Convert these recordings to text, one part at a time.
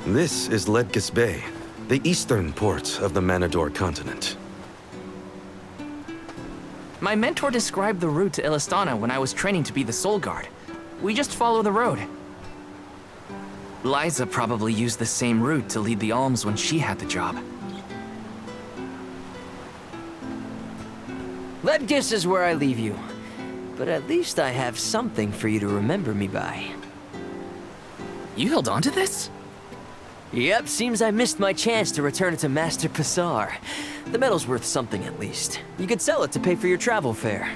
This is Ledgas Bay, the eastern port of the Manador continent. My mentor described the route to Illystana when I was training to be the Soul Guard. We just follow the road. Liza probably used the same route to lead the alms when she had the job. Ledgas is where I leave you. But at least I have something for you to remember me by. You held on to this? Yep, seems I missed my chance to return it to Master Passar. The medal's worth something at least. You could sell it to pay for your travel fare.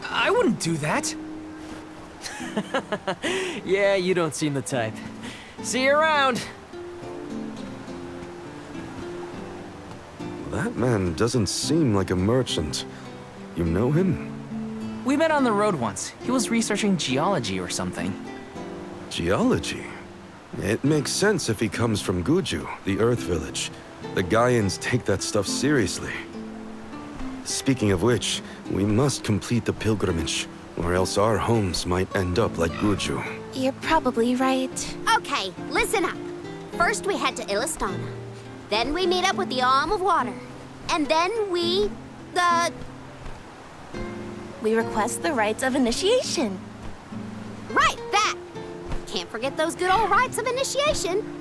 I wouldn't do that. Yeah, you don't seem the type. See you around! That man doesn't seem like a merchant. You know him? We met on the road once. He was researching geology or something. Geology? It makes sense if he comes from Guju, the Earth Village. The Gaians take that stuff seriously. Speaking of which, we must complete the pilgrimage, or else our homes might end up like Guju. You're probably right. Okay, listen up. First we head to Illystana. Then we meet up with the Alm of Water. And then we... We request the rites of initiation. Right, that! Can't forget those good old rites of initiation.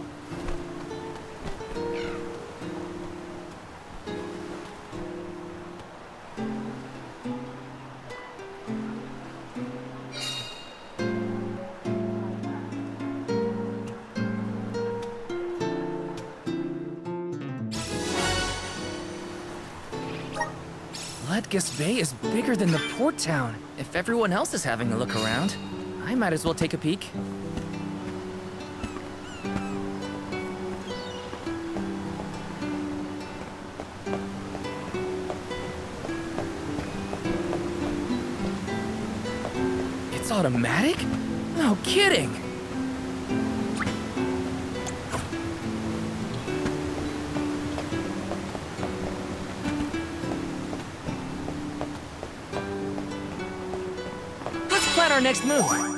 Ledgas Bay is bigger than the port town. If everyone else is having a look around, I might as well take a peek. It's automatic? No kidding! Let's plan our next move.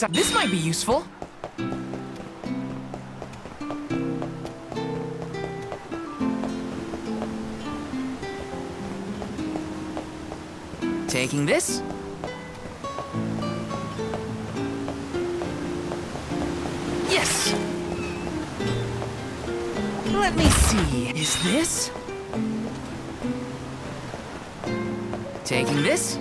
This might be useful. Taking this. Yes! Let me see. Is this? Taking this.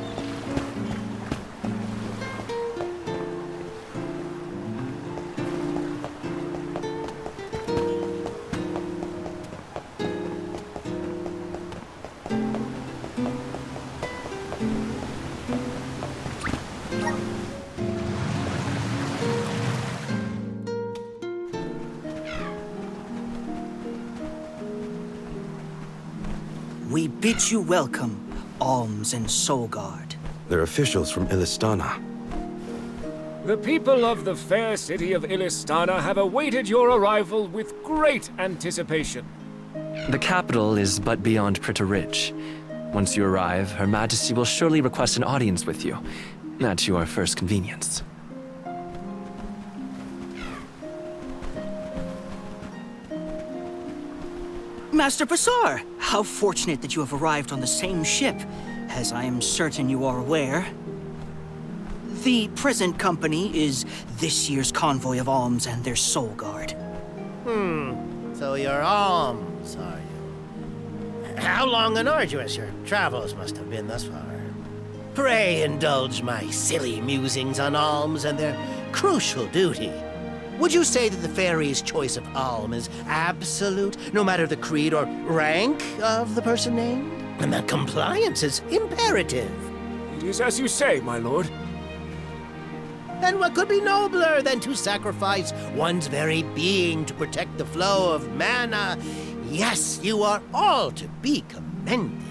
We bid you welcome, Alms and Soul Guard. They're officials from Illystana. The people of the fair city of Illystana have awaited your arrival with great anticipation. The capital is but beyond Pritta Ridge. Once you arrive, Her Majesty will surely request an audience with you, at your first convenience. Master Passar, how fortunate that you have arrived on the same ship. As I am certain you are aware, the present company is this year's convoy of alms and their Soul Guard. So you're alms, are you? How long and arduous your travels must have been thus far. Pray indulge my silly musings on alms and their crucial duty. Would you say that the fairy's choice of alm is absolute, no matter the creed or rank of the person named? And that compliance is imperative? It is as you say, my lord. And what could be nobler than to sacrifice one's very being to protect the flow of mana? Yes, you are all to be commended.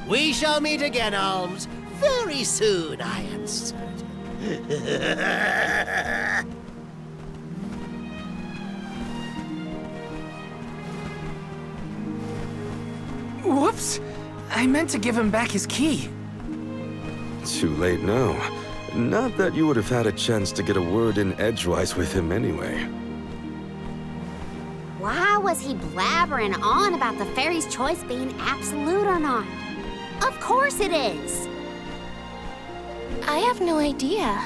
We shall meet again, alms, very soon, I am certain. Whoops! I meant to give him back his key. Too late now. Not that you would have had a chance to get a word in edgewise with him anyway. Why was he blabbering on about the fairy's choice being absolute or not? Of course it is! I have no idea.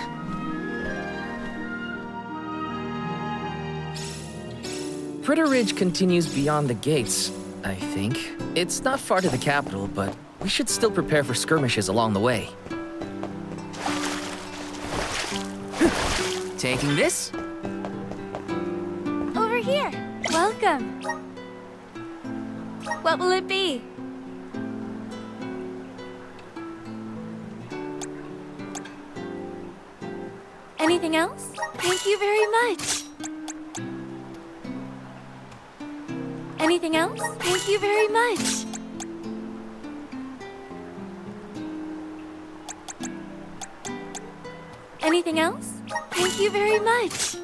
Pritta Ridge continues beyond the gates, I think. It's not far to the capital, but we should still prepare for skirmishes along the way. Taking this? Over here. Welcome. What will it be? Anything else? Thank you very much. Anything else? Thank you very much. Anything else? Thank you very much.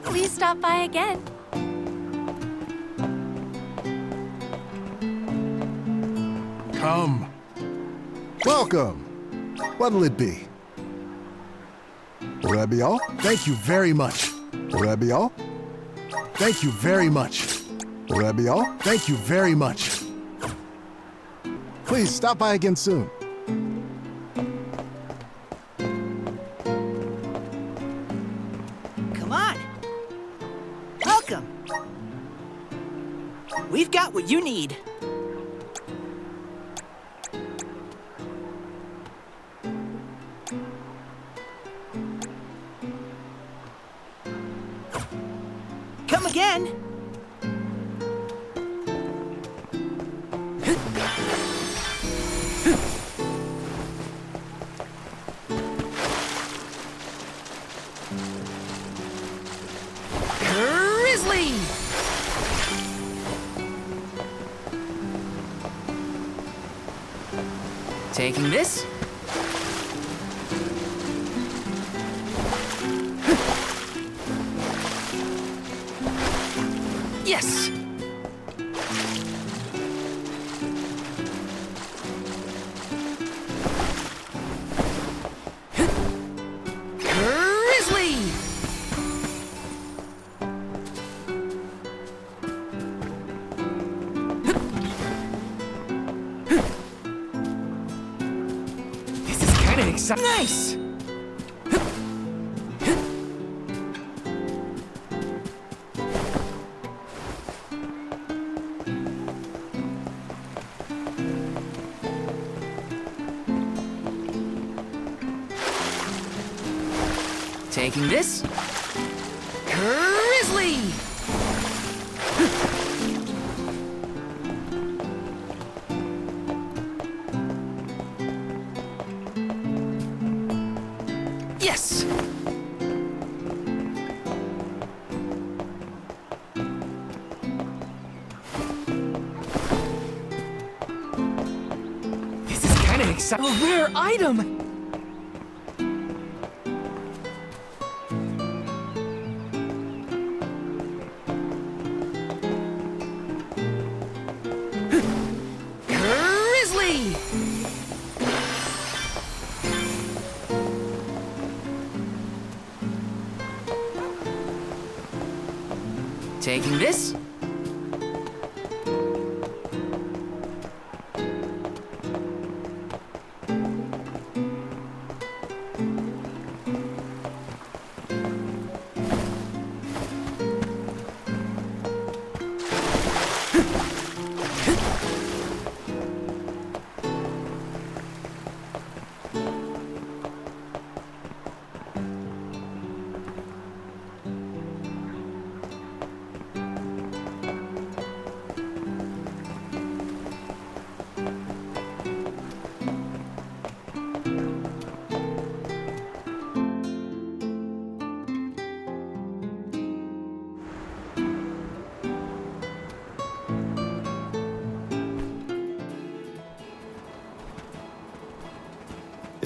Please stop by again. Come. Welcome. What'll it be? Will that be all? Thank you very much. Will that be all? Thank you very much. Will that be all? Thank you very much. Please stop by again soon. Come on. Welcome. We've got what you need. Come again. Grizzly! Taking this? Yes! Grizzly! This is kind of exciting. Nice! Taking this. Grizzly! Yes! This is kind of exciting. A rare item! Grizzly! Taking this.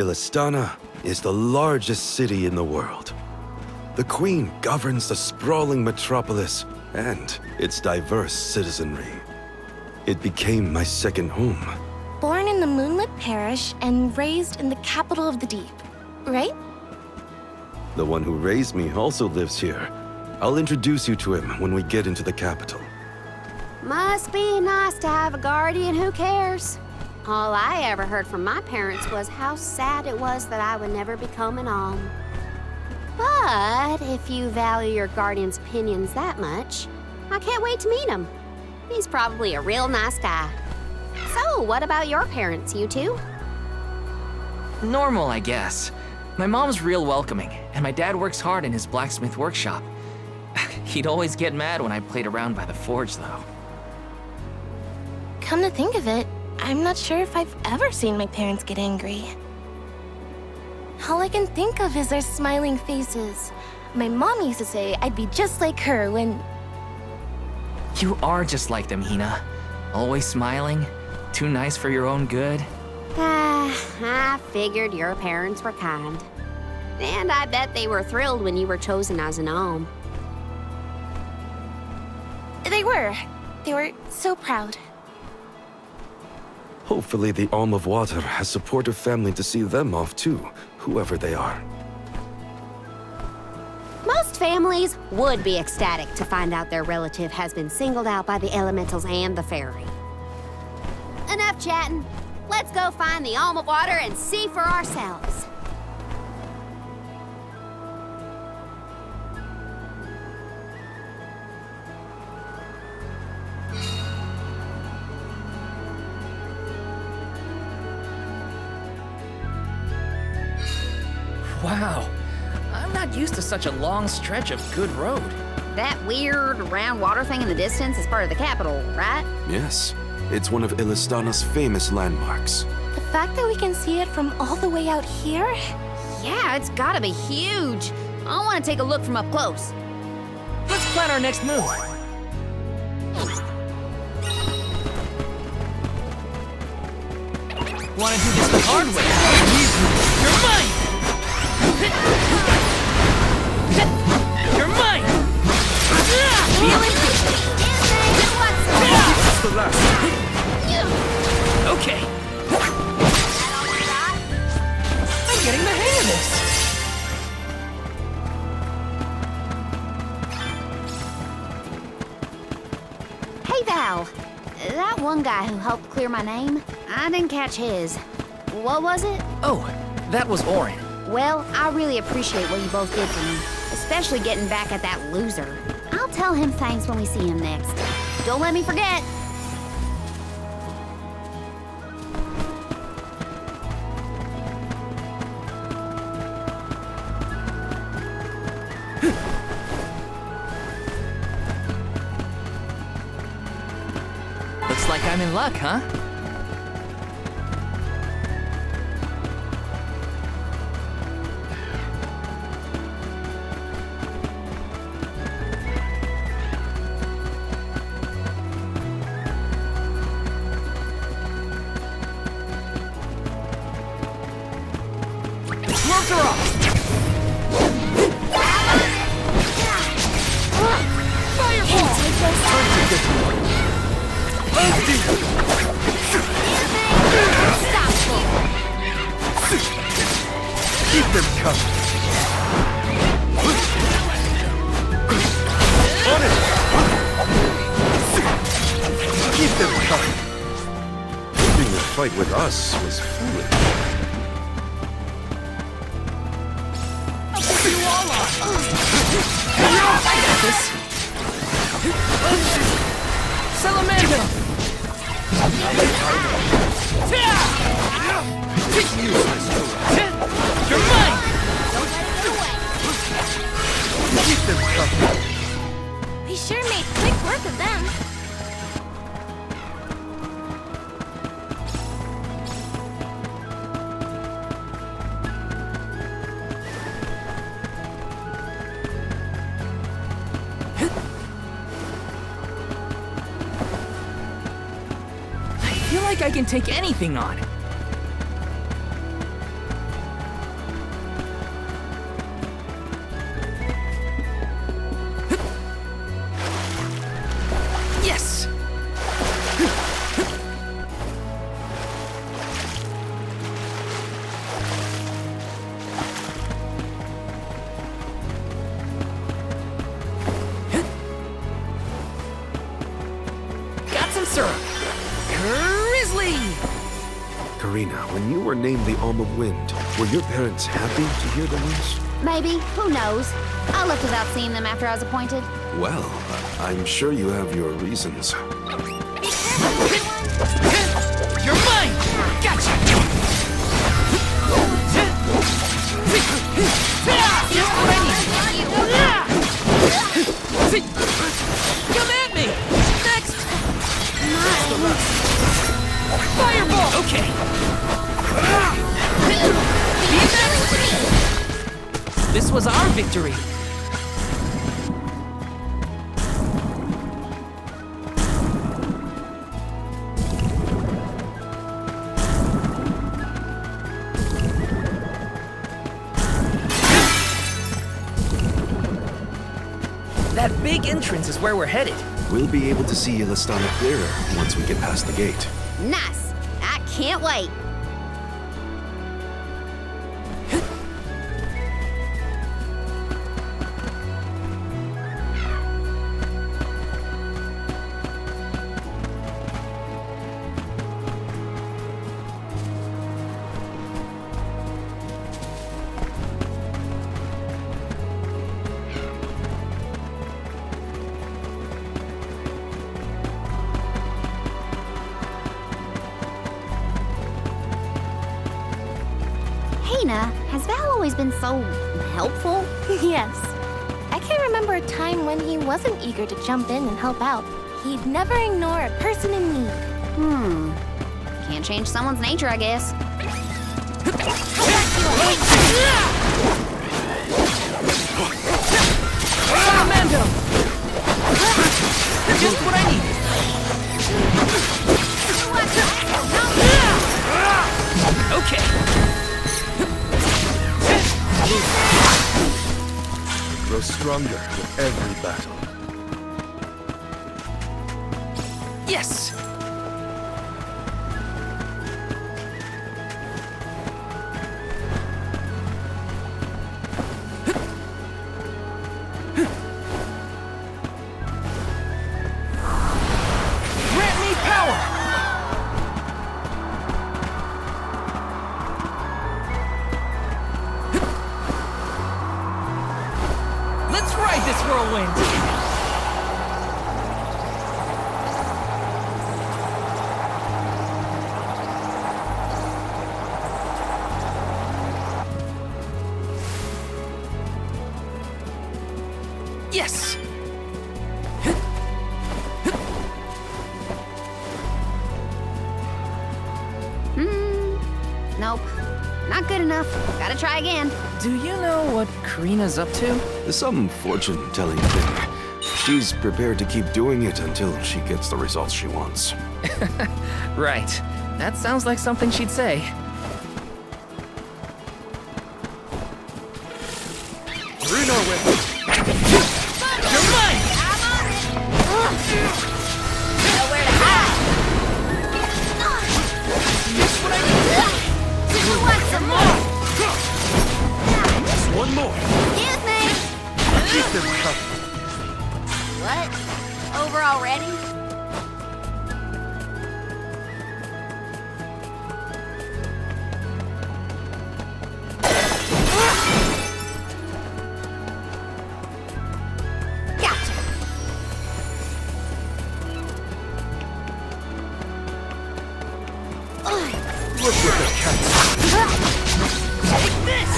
Illystana is the largest city in the world. The Queen governs the sprawling metropolis and its diverse citizenry. It became my second home. Born in the moonlit parish and raised in the capital of the deep, right? The one who raised me also lives here. I'll introduce you to him when we get into the capital. Must be nice to have a guardian who cares. All I ever heard from my parents was how sad it was that I would never become an alm. But if you value your guardian's opinions that much, I can't wait to meet him. He's probably a real nice guy. So, what about your parents, you two? Normal, I guess. My mom's real welcoming, and my dad works hard in his blacksmith workshop. He'd always get mad when I played around by the forge, though. Come to think of it, I'm not sure if I've ever seen my parents get angry. All I can think of is their smiling faces. My mom used to say I'd be just like her when... You are just like them, Hina. Always smiling, too nice for your own good. I figured your parents were kind. And I bet they were thrilled when you were chosen as an alm. They were. They were so proud. Hopefully the Alm of Water has supportive family to see them off too, whoever they are. Most families would be ecstatic to find out their relative has been singled out by the elementals and the fairy. Enough chatting. Let's go find the Alm of Water and see for ourselves. Wow, I'm not used to such a long stretch of good road. That weird round water thing in the distance is part of the capital, right? Yes, it's one of Illystana's famous landmarks. The fact that we can see it from all the way out here? Yeah, it's gotta be huge. I want to take a look from up close. Let's plan our next move. Wanna do this the hard way? You're mine! You're mine! Feeling good. That's the last. Okay. I'm getting the hang of this. Hey, Val. That one guy who helped clear my name, I didn't catch his. What was it? Oh, that was Orin. Well, I really appreciate what you both did for me, especially getting back at that loser. I'll tell him thanks when we see him next. Don't let me forget. Looks like I'm in luck, huh? Keep them coming. On it! Keep them coming. Hoping the fight with us was foolish. I got this. Salamander! You're mine! Keep them coming. We sure made quick work of them. I feel like I can take anything on. Karina, when you were named the Arm of Wind, were your parents happy to hear the news? Maybe. Who knows? I left without seeing them after I was appointed. Well, I'm sure you have your reasons. You're mine! Gotcha! Come at me! Next! Fireball! Okay. This was our victory. That big entrance is where we're headed. We'll be able to see Illystana clearer once we get past the gate. Nice. I can't wait. Has Val always been so helpful? Yes. I can't remember a time when he wasn't eager to jump in and help out. He'd never ignore a person in need. Can't change someone's nature, I guess. Commando! Just what I needed. Okay. Grow stronger with every battle. Yes! Grant me power! Let's ride this whirlwind! Yes! Nope. Not good enough. Gotta try again. Do you know what Karina's up to? Some fortune-telling thing. She's prepared to keep doing it until she gets the results she wants. Right. That sounds like something she'd say. Reno with me! You're mine! I'm on it! Nowhere to hide! Just what I need! You want some more? Just one more. Excuse me! Keep them coming. What? Over already? Gotcha! Look with the cats. Take this!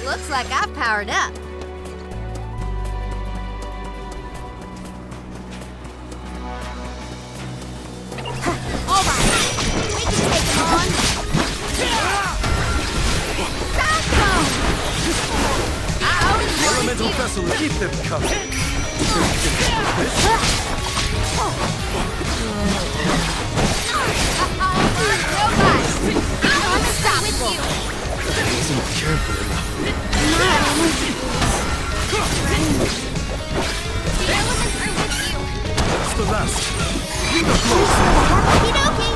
Looks like I've powered up. All right, we can take them on. Cyclone! Elemental vessel, keep them coming. Isn't careful enough. That's the last. Leave the floor. Okie dokie.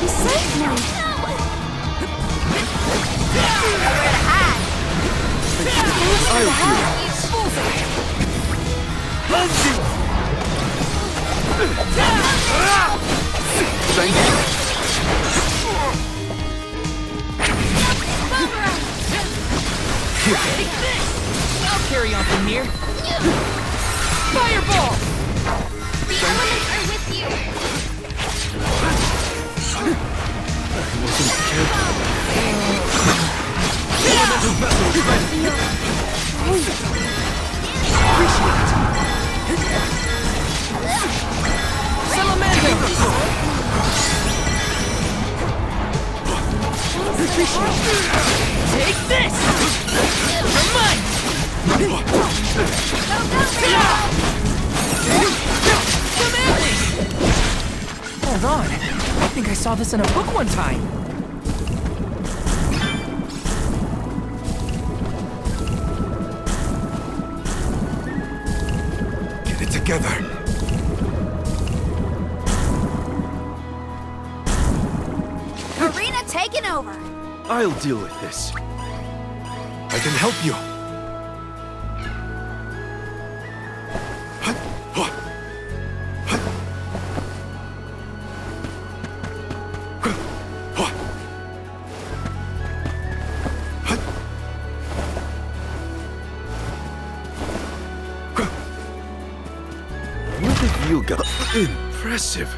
You saved me. Thank you. I'll carry on from here. Fireball! The elements are with you. Take this! You're mine! Hold on. I think I saw this in a book one time. Get it together. Arena taken over. I'll deal with this. I can help you. What have you got? Impressive.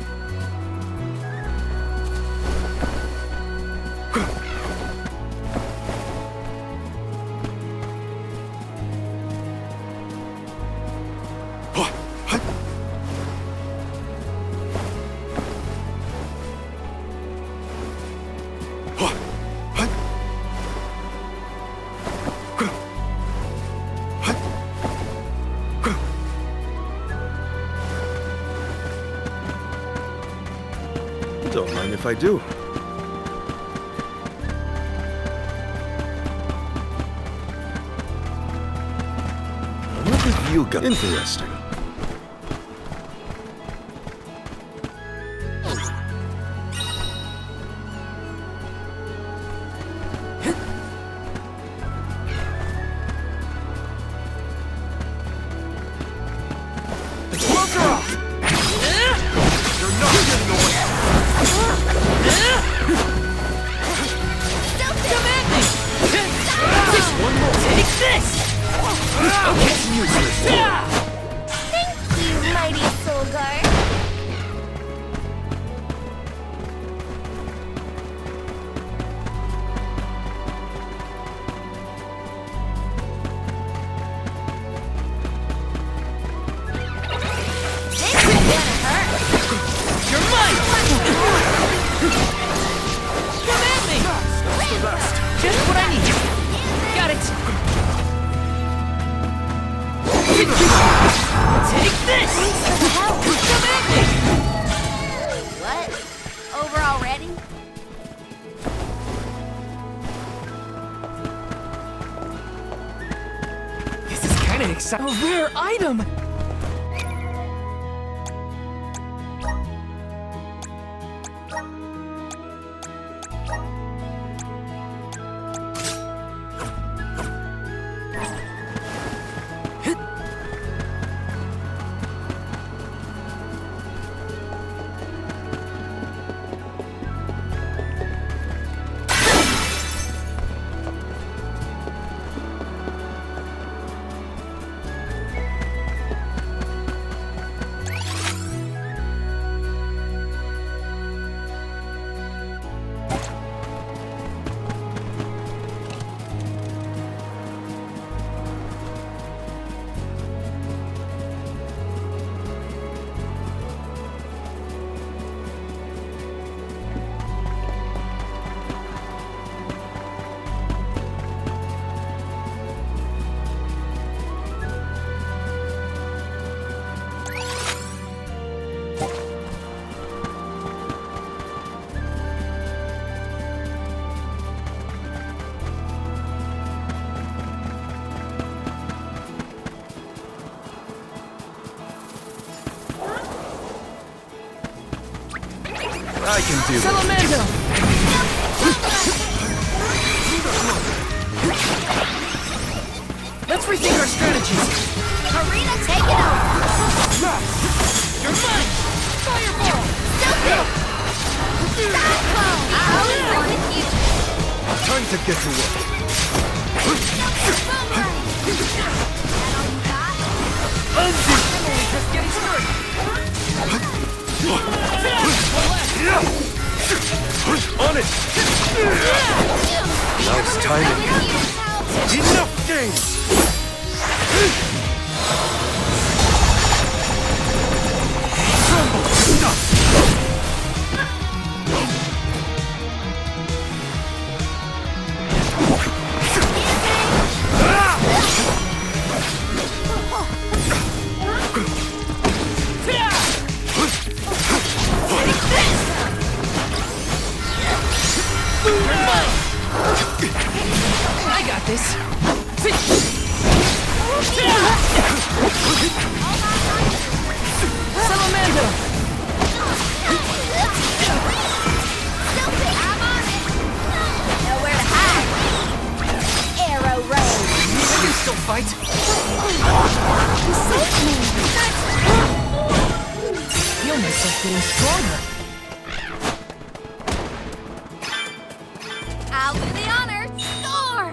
Don't mind if I do. What have you got? Interesting. A rare item! I can do it. Salamando! Let's to get to work. Just getting started. On it! Nice timing. Enough games! I got this. Salamando! Nowhere to hide. Arrow road. I can still fight. You saved me. Feel myself getting stronger. I'll do the honor. Score!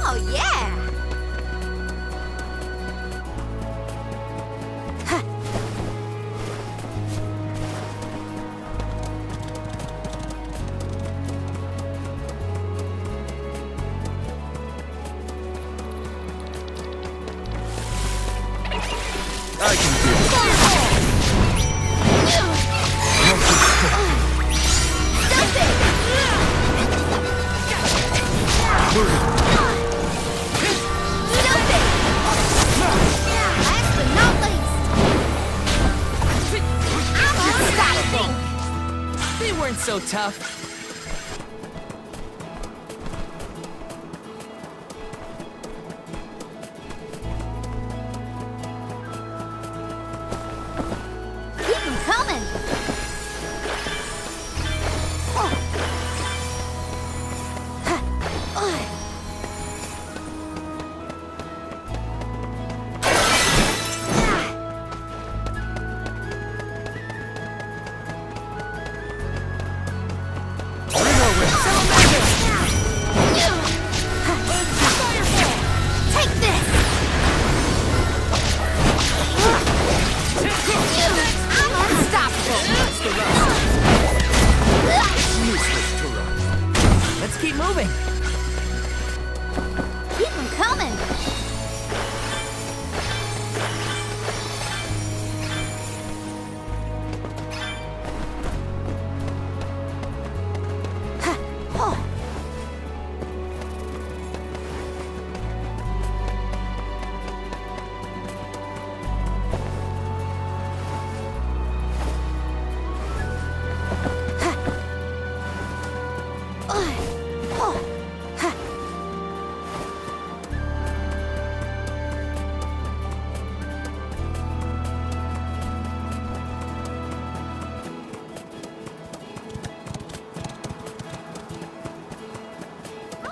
Oh, yeah! I can do it. Last but not least, I'm unstoppable. They weren't so tough. Keep 'em coming. Take this. I'm unstoppable. Let's keep moving. Keep 'em coming.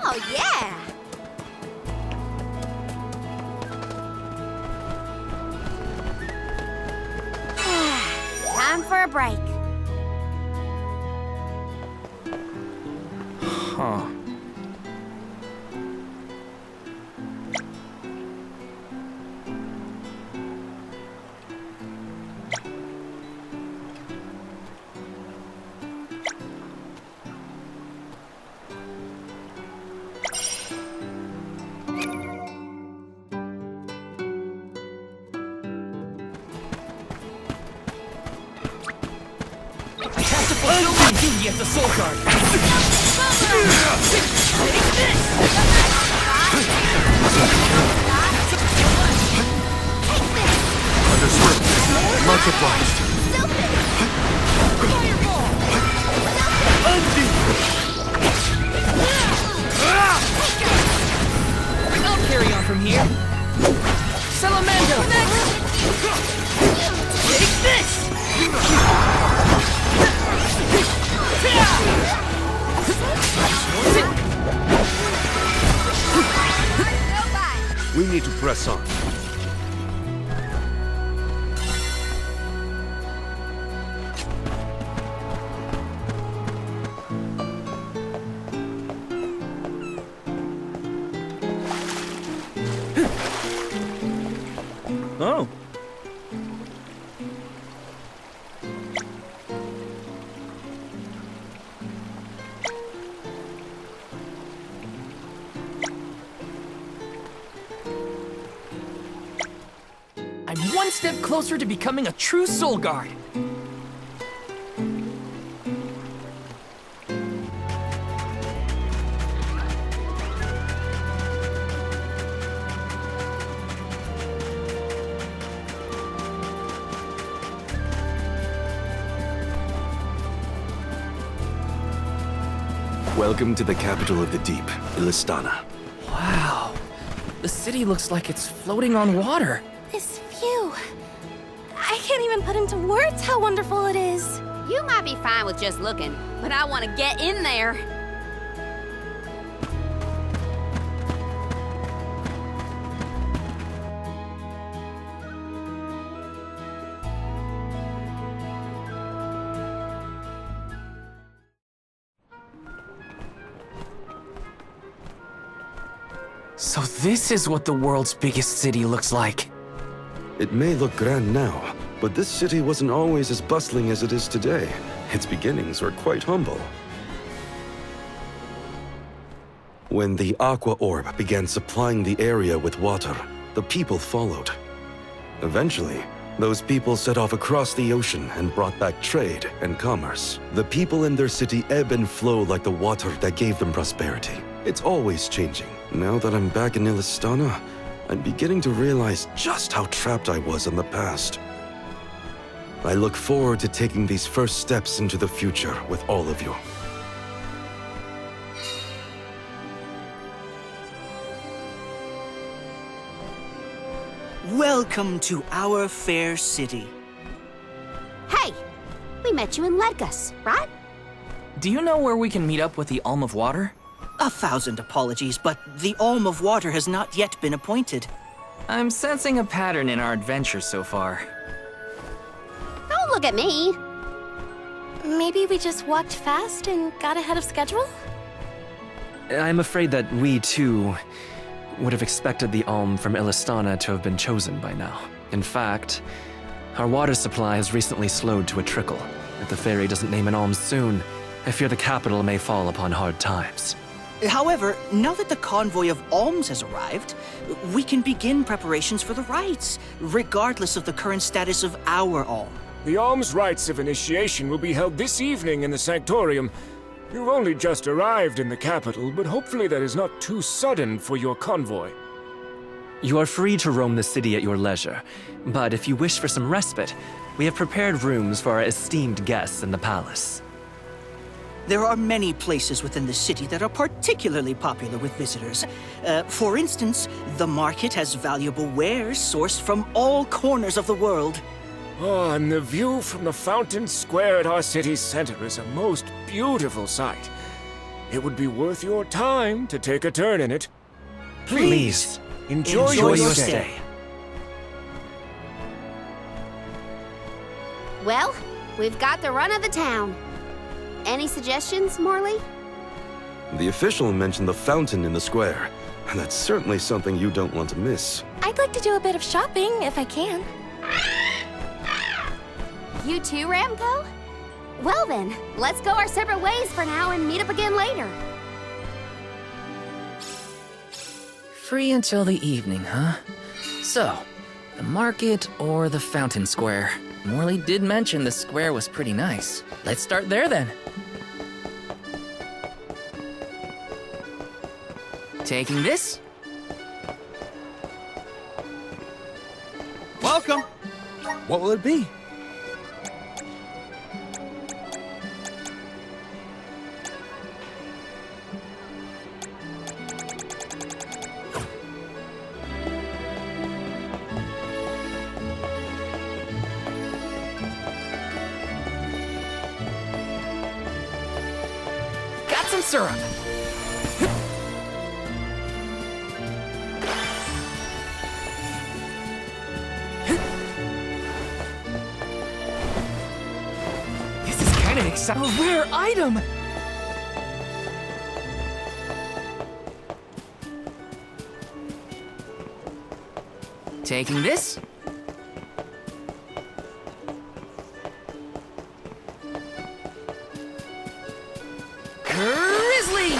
Oh, yeah! Time for a break. Huh. Fulfill my duty as a soul guard. Take this! faster swim. Much obliged. I'll carry on from here. Salamando! Take this! We need to press on. Oh. I'm one step closer to becoming a true soul guard. Welcome to the capital of the deep, Illystana. Wow. The city looks like it's floating on water. This view. I can't even put into words how wonderful it is. You might be fine with just looking, but I want to get in there. So this is what the world's biggest city looks like. It may look grand now, but this city wasn't always as bustling as it is today. Its beginnings were quite humble. When the Aqua Orb began supplying the area with water, the people followed. Eventually, those people set off across the ocean and brought back trade and commerce. The people in their city ebb and flow like the water that gave them prosperity. It's always changing. Now that I'm back in Illystana, I'm beginning to realize just how trapped I was in the past. I look forward to taking these first steps into the future with all of you. Welcome to our fair city. Hey, we met you in Ledgas, right? Do you know where we can meet up with the Alm of Water? 1,000 apologies, but the Alm of Water has not yet been appointed. I'm sensing a pattern in our adventures so far. Don't look at me. Maybe we just walked fast and got ahead of schedule? I'm afraid that we, too, would have expected the Alm from Illystana to have been chosen by now. In fact, our water supply has recently slowed to a trickle. If the fairy doesn't name an Alm soon, I fear the capital may fall upon hard times. However, now that the convoy of alms has arrived, we can begin preparations for the rites, regardless of the current status of our alm. The alms rites of initiation will be held this evening in the Sanctorium. You've only just arrived in the capital, but hopefully that is not too sudden for your convoy. You are free to roam the city at your leisure, but if you wish for some respite, we have prepared rooms for our esteemed guests in the palace. There are many places within the city that are particularly popular with visitors. For instance, the market has valuable wares sourced from all corners of the world. Oh, and the view from the fountain square at our city's center is a most beautiful sight. It would be worth your time to take a turn in it. Please, enjoy your your stay. Well, we've got the run of the town. Any suggestions, Morley? The official mentioned the fountain in the square, and that's certainly something you don't want to miss. I'd like to do a bit of shopping, if I can. You too, Ramco? Well then, let's go our separate ways for now and meet up again later. Free until the evening, huh? So, the market or the fountain square? Morley did mention the square was pretty nice. Let's start there then. Taking this? Welcome. What will it be? Got some syrup. This is kind of exciting. A rare item. Taking this. Grizzly!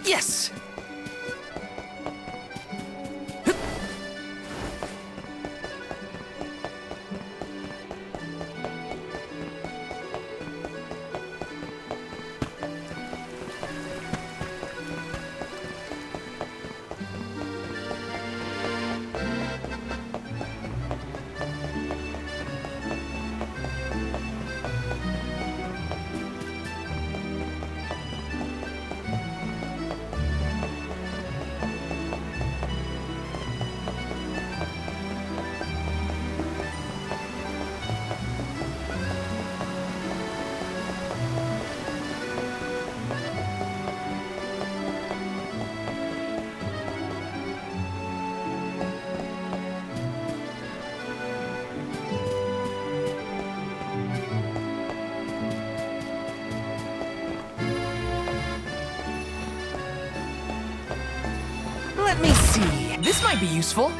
Yes! Let me see. This might be useful.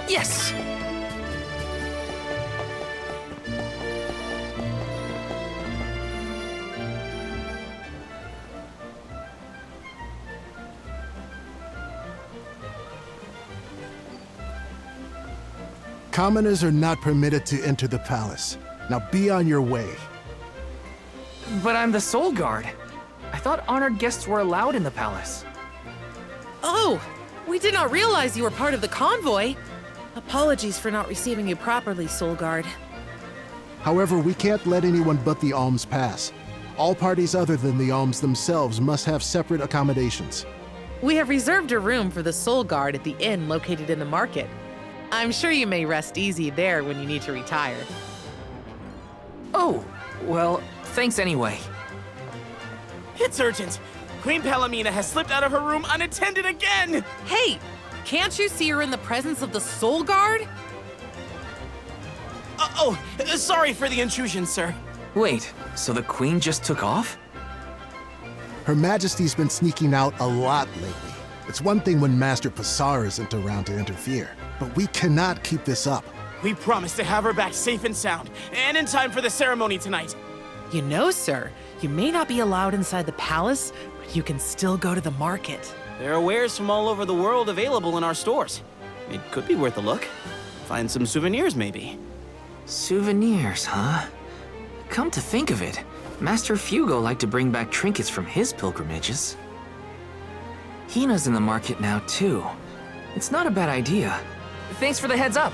Yes! Commoners are not permitted to enter the palace. Now be on your way. But I'm the Soul Guard. I thought honored guests were allowed in the palace. Oh, we did not realize you were part of the convoy. Apologies for not receiving you properly, Soul Guard. However, we can't let anyone but the alms pass. All parties other than the alms themselves must have separate accommodations. We have reserved a room for the Soul Guard at the inn located in the market. I'm sure you may rest easy there when you need to retire. Oh, well, thanks anyway. It's urgent. Queen Palomina has slipped out of her room unattended again! Hey, can't you see her in the presence of the Soul Guard? Sorry for the intrusion, sir. Wait, so the Queen just took off? Her Majesty's been sneaking out a lot lately. It's one thing when Master Passar isn't around to interfere, but we cannot keep this up. We promised to have her back safe and sound, and in time for the ceremony tonight. You know, sir, you may not be allowed inside the palace, but you can still go to the market. There are wares from all over the world available in our stores. It could be worth a look. Find some souvenirs, maybe. Souvenirs, huh? Come to think of it, Master Fugo liked to bring back trinkets from his pilgrimages. Hina's in the market now, too. It's not a bad idea. Thanks for the heads up.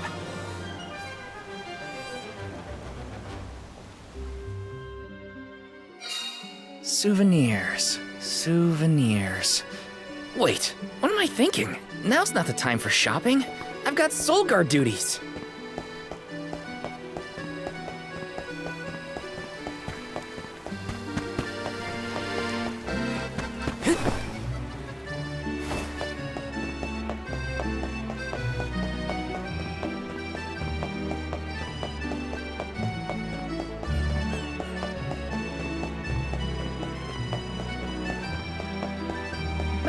Souvenirs. Wait, what am I thinking? Now's not the time for shopping. I've got Soul Guard duties.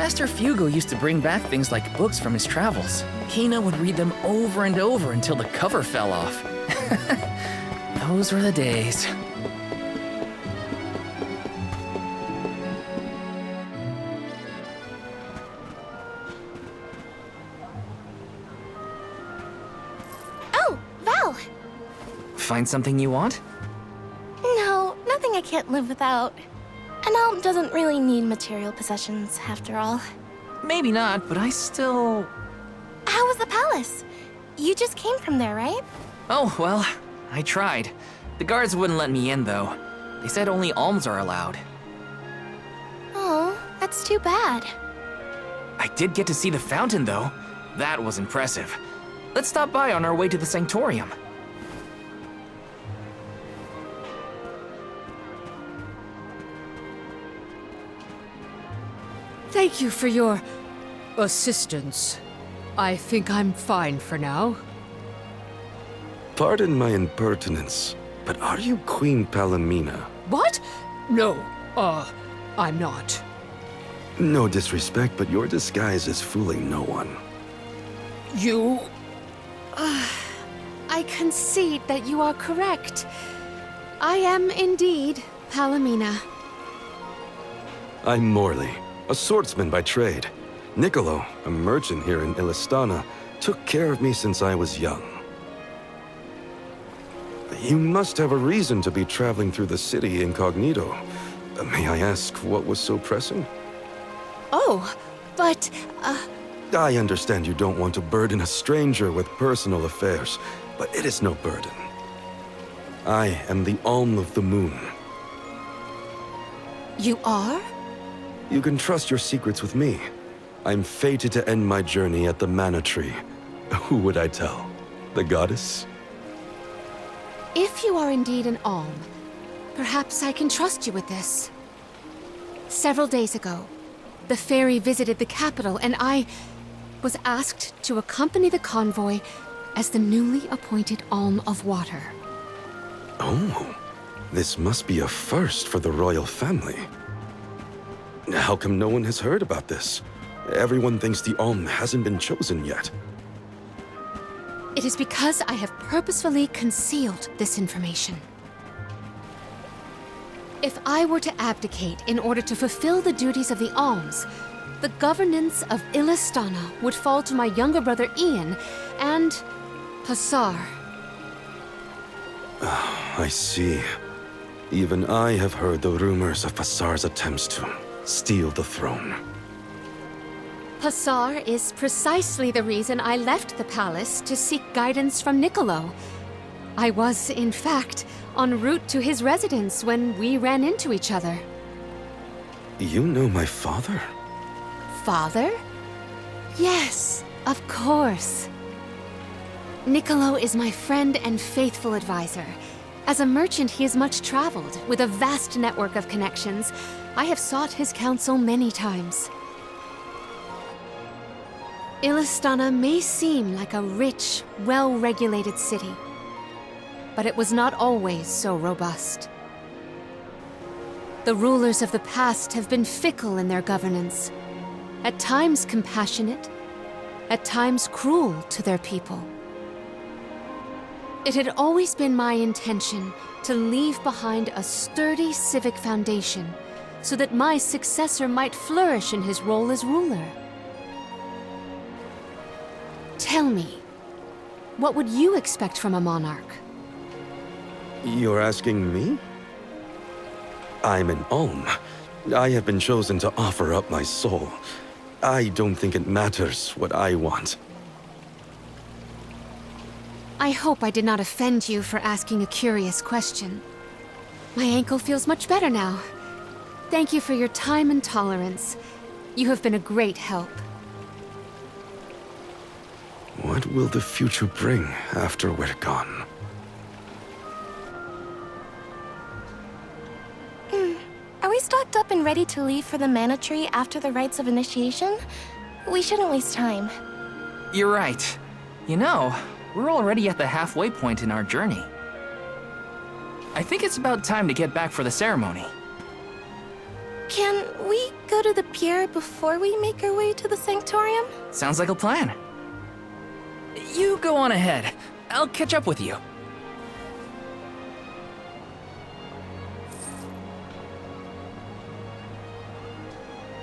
Master Fugo used to bring back things like books from his travels. Hina would read them over and over until the cover fell off. Those were the days. Oh, Val! Find something you want? No, nothing I can't live without. An alm doesn't really need material possessions, after all. Maybe not, but I still... How was the palace? You just came from there, right? Oh, well, I tried. The guards wouldn't let me in, though. They said only alms are allowed. Oh, that's too bad. I did get to see the fountain, though. That was impressive. Let's stop by on our way to the Sanctorium. Thank you for your assistance. I think I'm fine for now. Pardon my impertinence, but are you Queen Palomina? What? No, I'm not. No disrespect, but your disguise is fooling no one. You... I concede that you are correct. I am indeed Palomina. I'm Morley, a swordsman by trade. Niccolo, a merchant here in Illystana, took care of me since I was young. You must have a reason to be traveling through the city incognito. May I ask what was so pressing? Oh, but, I understand you don't want to burden a stranger with personal affairs, but it is no burden. I am the Alm of the Moon. You are? You can trust your secrets with me. I'm fated to end my journey at the Mana Tree. Who would I tell? The goddess? If you are indeed an alm, perhaps I can trust you with this. Several days ago, the fairy visited the capital, and I was asked to accompany the convoy as the newly appointed Alm of Water. Oh, this must be a first for the royal family. How come no one has heard about this? Everyone thinks the Alm hasn't been chosen yet. It is because I have purposefully concealed this information. If I were to abdicate in order to fulfill the duties of the alms, the governance of Illystana would fall to my younger brother Ian and Hassar. I see. Even I have heard the rumors of Hassar's attempts to steal the throne. Hassar is precisely the reason I left the palace to seek guidance from Niccolo. I was, in fact, en route to his residence when we ran into each other. You know my father? Father? Yes, of course. Niccolo is my friend and faithful advisor. As a merchant, he is much traveled, with a vast network of connections. I have sought his counsel many times. Illystana may seem like a rich, well-regulated city, but it was not always so robust. The rulers of the past have been fickle in their governance, at times compassionate, at times cruel to their people. It had always been my intention to leave behind a sturdy civic foundation so that my successor might flourish in his role as ruler. Tell me, what would you expect from a monarch? You're asking me? I'm an Alm. I have been chosen to offer up my soul. I don't think it matters what I want. I hope I did not offend you for asking a curious question. My ankle feels much better now. Thank you for your time and tolerance. You have been a great help. What will the future bring after we're gone? Are we stocked up and ready to leave for the Mana Tree after the rites of initiation? We shouldn't waste time. You're right. You know, we're already at the halfway point in our journey. I think it's about time to get back for the ceremony. Can we go to the pier before we make our way to the sanctorium? Sounds like a plan. You go on ahead. I'll catch up with you.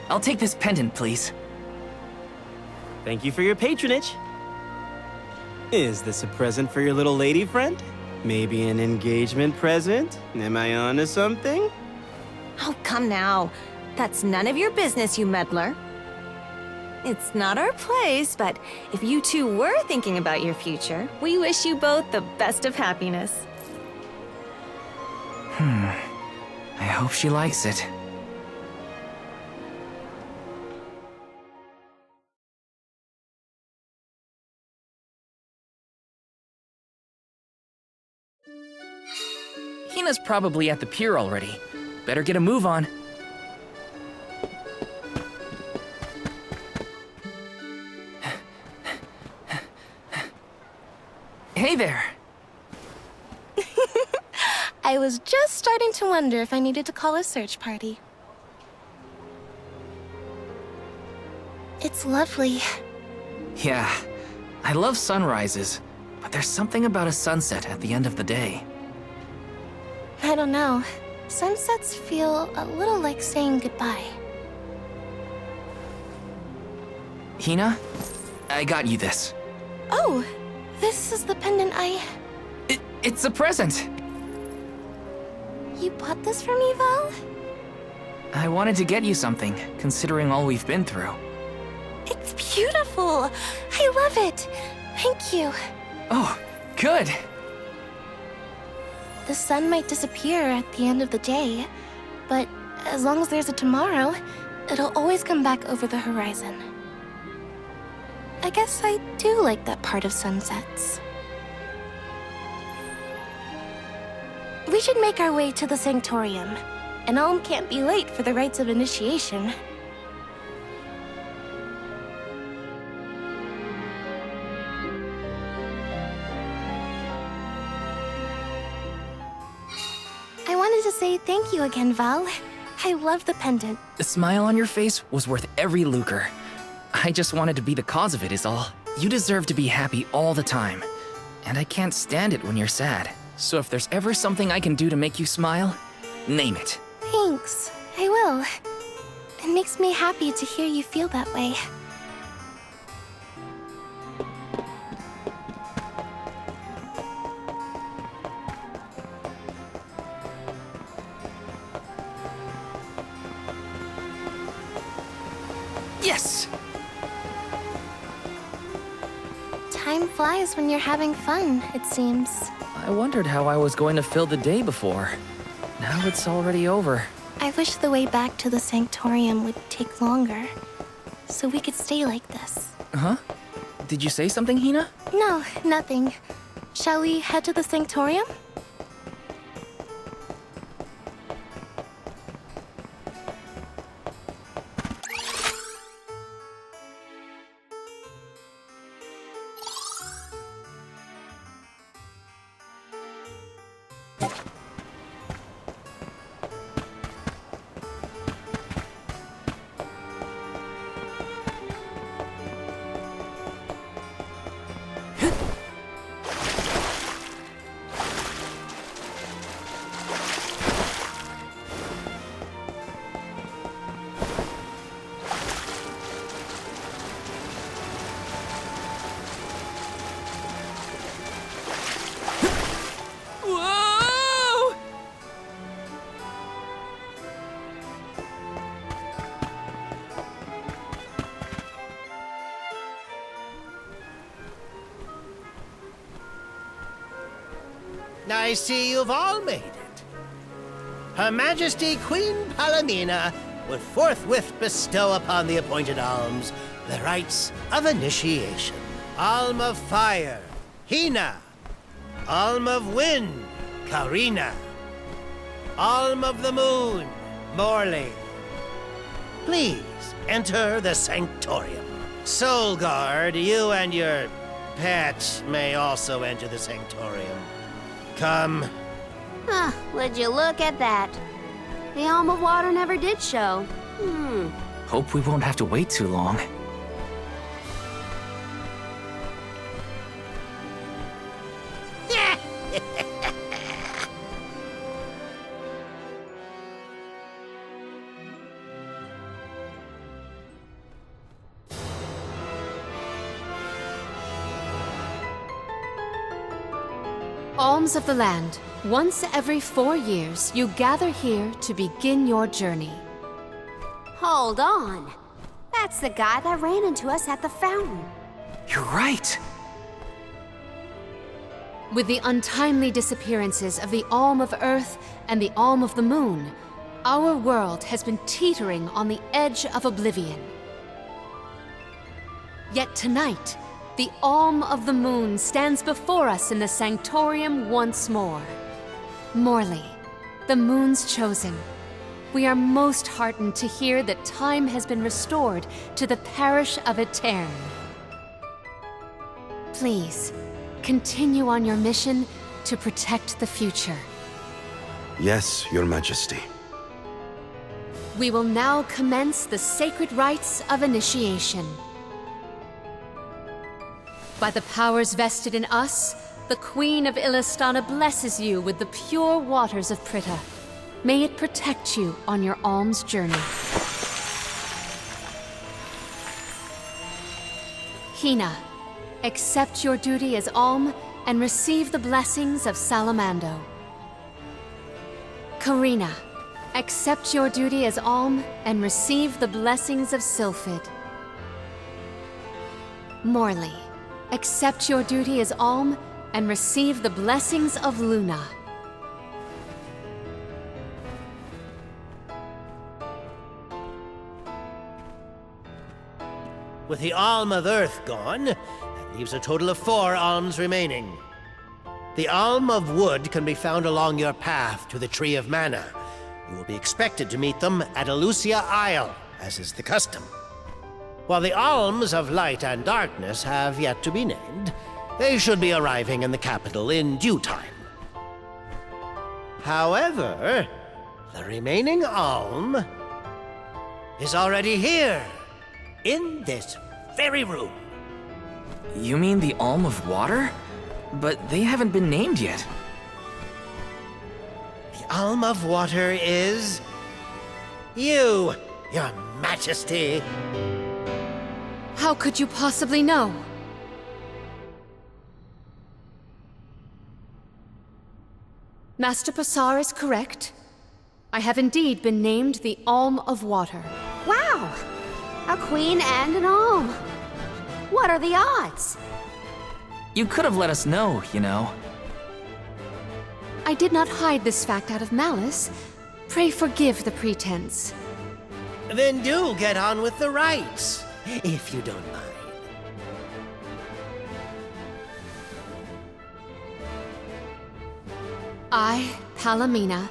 I'll take this pendant, please. Thank you for your patronage. Is this a present for your little lady friend? Maybe an engagement present? Am I onto something? Oh, come now. That's none of your business, you meddler. It's not our place, but if you two were thinking about your future, we wish you both the best of happiness. I hope she likes it. Hina's probably at the pier already. Better get a move on. Hey there. I was just starting to wonder if I needed to call a search party. It's lovely. Yeah, I love sunrises, but there's something about a sunset at the end of the day. I don't know. Sunsets feel a little like saying goodbye. Hina, I got you this. Oh, this is the pendant It's a present! You bought this for me, Val? I wanted to get you something, considering all we've been through. It's beautiful! I love it! Thank you. Oh, good! The sun might disappear at the end of the day, but as long as there's a tomorrow, it'll always come back over the horizon. I guess I do like that part of sunsets. We should make our way to the sanctorium. And Alm can't be late for the rites of initiation. I wanted to say thank you again, Val. I love the pendant. The smile on your face was worth every lucre. I just wanted to be the cause of it is all. You deserve to be happy all the time. And I can't stand it when you're sad. So if there's ever something I can do to make you smile, name it. Thanks. I will. It makes me happy to hear you feel that way. Yes! Time flies when you're having fun, it seems. I wondered how I was going to fill the day before. Now it's already over. I wish the way back to the sanctorium would take longer, so we could stay like this. Huh? Did you say something, Hina? No, nothing. Shall we head to the sanctorium? Whoa! I see you've all made it. Her Majesty Queen Palomina would forthwith bestow upon the appointed alms the rites of initiation. Alm of Fire, Hina. Alm of Wind, Karina. Alm of the Moon, Morley. Please enter the sanctorium. Soul Guard, you and your pet may also enter the sanctorium. Come. Would you look at that? The Alm of Water never did show. Hope we won't have to wait too long. Alms of the land. Once every 4 years, you gather here to begin your journey. Hold on. That's the guy that ran into us at the fountain. You're right. With the untimely disappearances of the Alm of Earth and the Alm of the Moon, our world has been teetering on the edge of oblivion. Yet tonight, the Alm of the Moon stands before us in the Sanctorium once more. Morley, the Moon's chosen. We are most heartened to hear that time has been restored to the parish of Eterne. Please, continue on your mission to protect the future. Yes, Your Majesty. We will now commence the sacred rites of initiation. By the powers vested in us, the Queen of Illystana blesses you with the pure waters of Pritta. May it protect you on your alms journey. Hina, accept your duty as alm and receive the blessings of Salamando. Karina, accept your duty as alm and receive the blessings of Sylphid. Morley, accept your duty as alm and receive the blessings of Luna. With the Alm of Earth gone, that leaves a total of 4 alms remaining. The Alm of Wood can be found along your path to the Tree of Mana. You will be expected to meet them at Elusia Isle, as is the custom. While the Alms of Light and Darkness have yet to be named, they should be arriving in the capital in due time. However, the remaining Alm is already here, in this very room. You mean the Alm of Water? But they haven't been named yet. The Alm of Water is you, Your Majesty. How could you possibly know? Master Passar is correct. I have indeed been named the Alm of Water. Wow! A queen and an alm. What are the odds? You could have let us know, you know. I did not hide this fact out of malice. Pray forgive the pretense. Then do get on with the rites, if you don't mind. I, Palamina,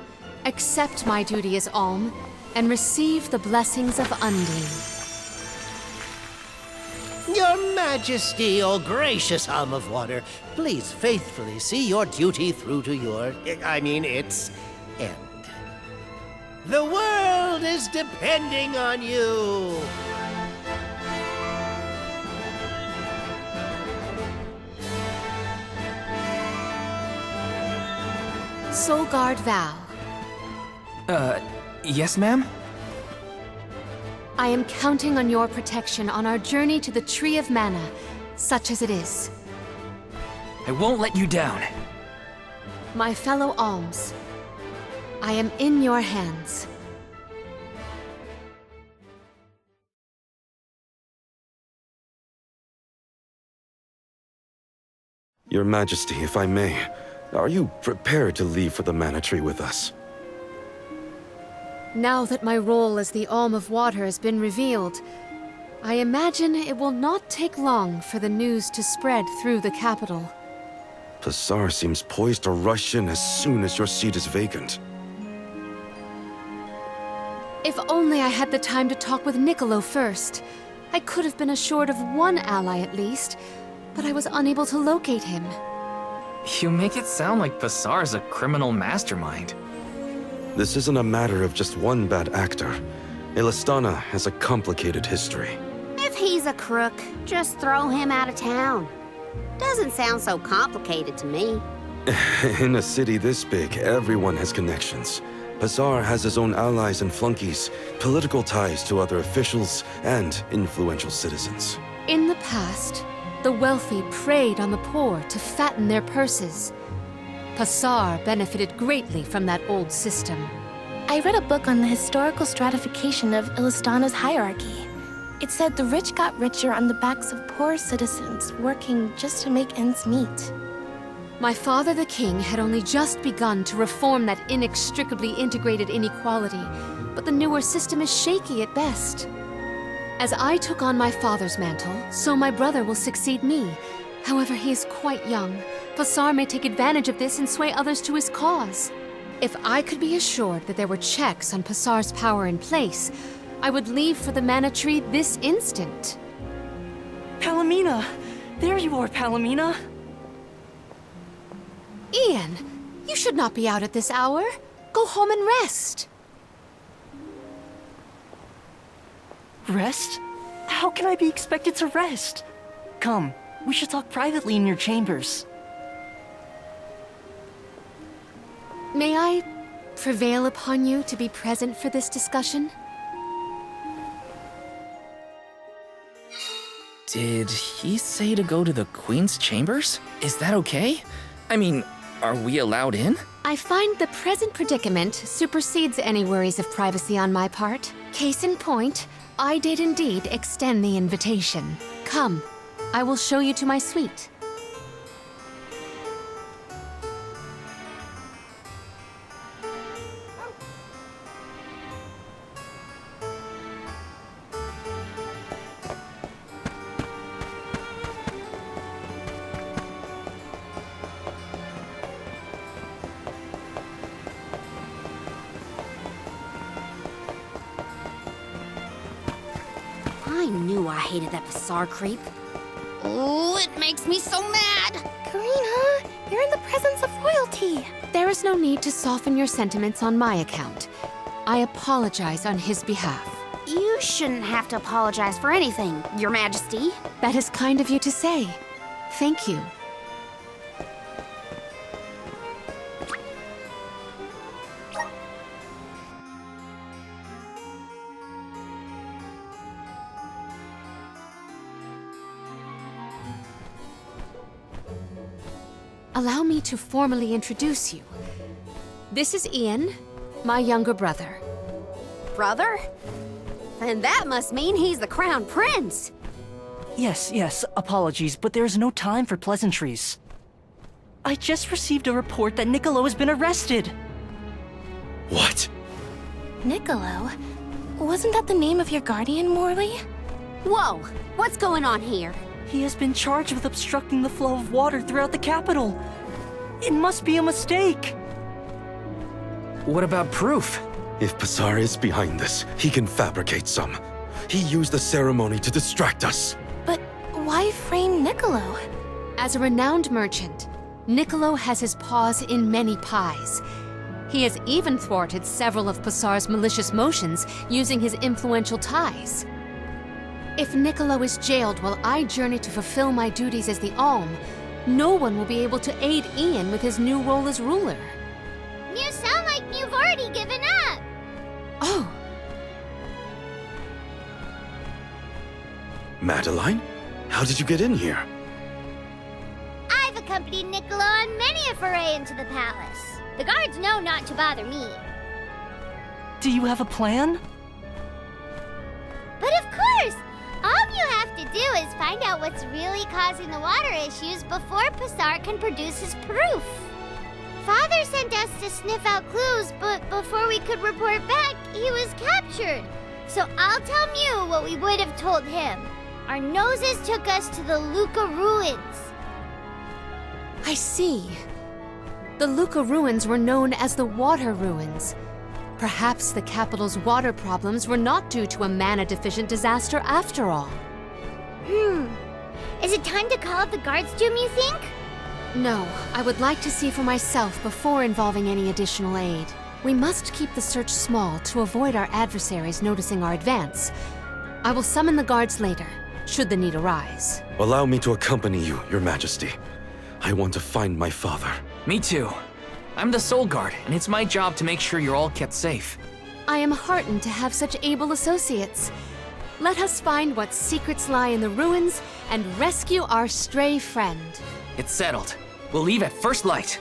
accept my duty as alm and receive the blessings of Undine. Your Majesty, O gracious Alm of Water, please faithfully see your duty through to its end. The world is depending on you. Soulguard Val. Yes, ma'am? I am counting on your protection on our journey to the Tree of Mana, such as it is. I won't let you down. My fellow alms, I am in your hands. Your Majesty, if I may, are you prepared to leave for the Mana Tree with us? Now that my role as the Alm of Water has been revealed, I imagine it will not take long for the news to spread through the capital. Passar seems poised to rush in as soon as your seat is vacant. If only I had the time to talk with Niccolo first. I could have been assured of one ally at least, but I was unable to locate him. You make it sound like Passar's a criminal mastermind. This isn't a matter of just one bad actor. Illystana has a complicated history. If he's a crook, just throw him out of town. Doesn't sound so complicated to me. In a city this big, everyone has connections. Pazar has his own allies and flunkies, political ties to other officials, and influential citizens. In the past, the wealthy preyed on the poor to fatten their purses. Pazar benefited greatly from that old system. I read a book on the historical stratification of Illystana's hierarchy. It said the rich got richer on the backs of poor citizens working just to make ends meet. My father the king had only just begun to reform that inextricably integrated inequality, but the newer system is shaky at best. As I took on my father's mantle, so my brother will succeed me. However, he is quite young. Pazar may take advantage of this and sway others to his cause. If I could be assured that there were checks on Pazar's power in place, I would leave for the Mana Tree this instant. Palomina! There you are, Palomina! Ian, you should not be out at this hour. Go home and rest. Rest? How can I be expected to rest? Come, we should talk privately in your chambers. May I prevail upon you to be present for this discussion? Did he say to go to the Queen's chambers? Is that okay? I mean, are we allowed in? I find the present predicament supersedes any worries of privacy on my part. Case in point, I did indeed extend the invitation. Come, I will show you to my suite. I knew I hated that Pazar creep. Oh, it makes me so mad! Karina, you're in the presence of royalty. There is no need to soften your sentiments on my account. I apologize on his behalf. You shouldn't have to apologize for anything, Your Majesty. That is kind of you to say. Thank you. Allow me to formally introduce you. This is Ian, my younger brother. Brother? Then that must mean he's the crown prince. Yes, apologies, but there's no time for pleasantries. I just received a report that Niccolo has been arrested. What? Niccolo? Wasn't that the name of your guardian, Morley? Whoa, what's going on here? He has been charged with obstructing the flow of water throughout the capital. It must be a mistake. What about proof? If Pazar is behind this, he can fabricate some. He used the ceremony to distract us. But why frame Niccolo? As a renowned merchant, Niccolo has his paws in many pies. He has even thwarted several of Pazar's malicious motions using his influential ties. If Niccolo is jailed while I journey to fulfill my duties as the Alm, no one will be able to aid Ian with his new role as ruler. You sound like you've already given up. Oh. Madeline? How did you get in here? I've accompanied Niccolo on many a foray into the palace. The guards know not to bother me. Do you have a plan? But of course! All you have to do is find out what's really causing the water issues before Pazar can produce his proof. Father sent us to sniff out clues, but before we could report back, he was captured. So I'll tell Mew what we would have told him. Our noses took us to the Luca ruins. I see. The Luca ruins were known as the Water Ruins. Perhaps the capital's water problems were not due to a mana-deficient disaster after all. Is it time to call up the guards, Jim, you think? No, I would like to see for myself before involving any additional aid. We must keep the search small to avoid our adversaries noticing our advance. I will summon the guards later, should the need arise. Allow me to accompany you, Your Majesty. I want to find my father. Me too. I'm the Soul Guard, and it's my job to make sure you're all kept safe. I am heartened to have such able associates. Let us find what secrets lie in the ruins and rescue our stray friend. It's settled. We'll leave at first light.